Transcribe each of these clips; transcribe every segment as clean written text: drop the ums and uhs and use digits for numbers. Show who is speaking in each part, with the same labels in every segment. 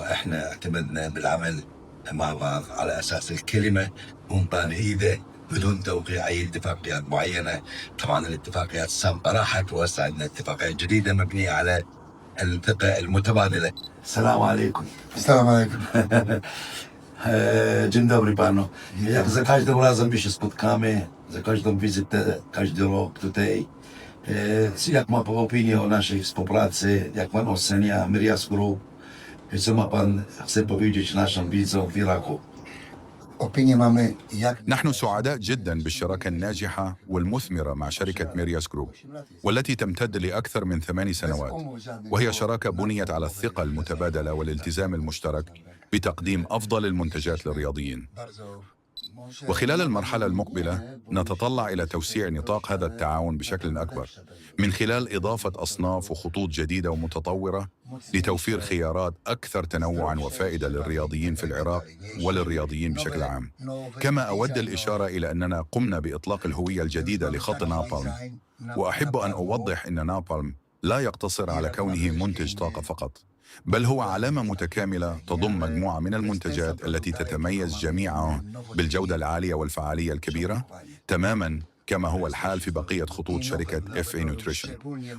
Speaker 1: وإحنا اعتمدنا بالعمل مع بعض على أساس الكلمة ممتنئة بدون توقيع أي اتفاقيات معينة. طبعا الاتفاقيات السابقة راحت وهسه عندنا اتفاقيات جديدة مبنية على الثقة المتبادلة. السلام عليكم.
Speaker 2: السلام عليكم.
Speaker 1: Dzień dobry panu. Jak za każdym razem by się spotkamy, za każdą wizytę, każdy rok tutaj. Jak ma pan opinię o naszej współpracy, jak pan ocenia Mirias Group, co ma pan chce powiedzieć naszym widzom w Iraku?
Speaker 2: Opinię mamy jak...
Speaker 3: نحن سعداء جدا بالشراكة الناجحة والمثمرة مع شركة ميرياس جروب، والتي تمتد لأكثر من 8 سنوات، وهي شراكة بنيت على الثقة المتبادلة والالتزام المشترك بتقديم أفضل المنتجات للرياضيين. وخلال المرحلة المقبلة نتطلع إلى توسيع نطاق هذا التعاون بشكل أكبر من خلال إضافة أصناف وخطوط جديدة ومتطورة لتوفير خيارات أكثر تنوعاً وفائدة للرياضيين في العراق وللرياضيين بشكل عام. كما أود الإشارة إلى أننا قمنا بإطلاق الهوية الجديدة لخط نابالم، وأحب أن أوضح أن نابالم لا يقتصر على كونه منتج طاقة فقط، بل هو علامة متكاملة تضم مجموعة من المنتجات التي تتميز جميعها بالجودة العالية والفعالية الكبيرة، تماماً كما هو الحال في بقية خطوط شركة FA Nutrition.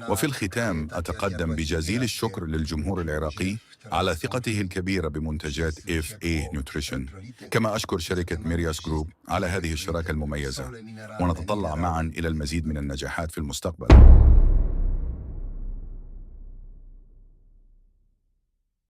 Speaker 3: وفي الختام أتقدم بجزيل الشكر للجمهور العراقي على ثقته الكبيرة بمنتجات FA Nutrition، كما أشكر شركة ميرياس جروب على هذه الشراكة المميزة، ونتطلع معاً إلى المزيد من النجاحات في المستقبل.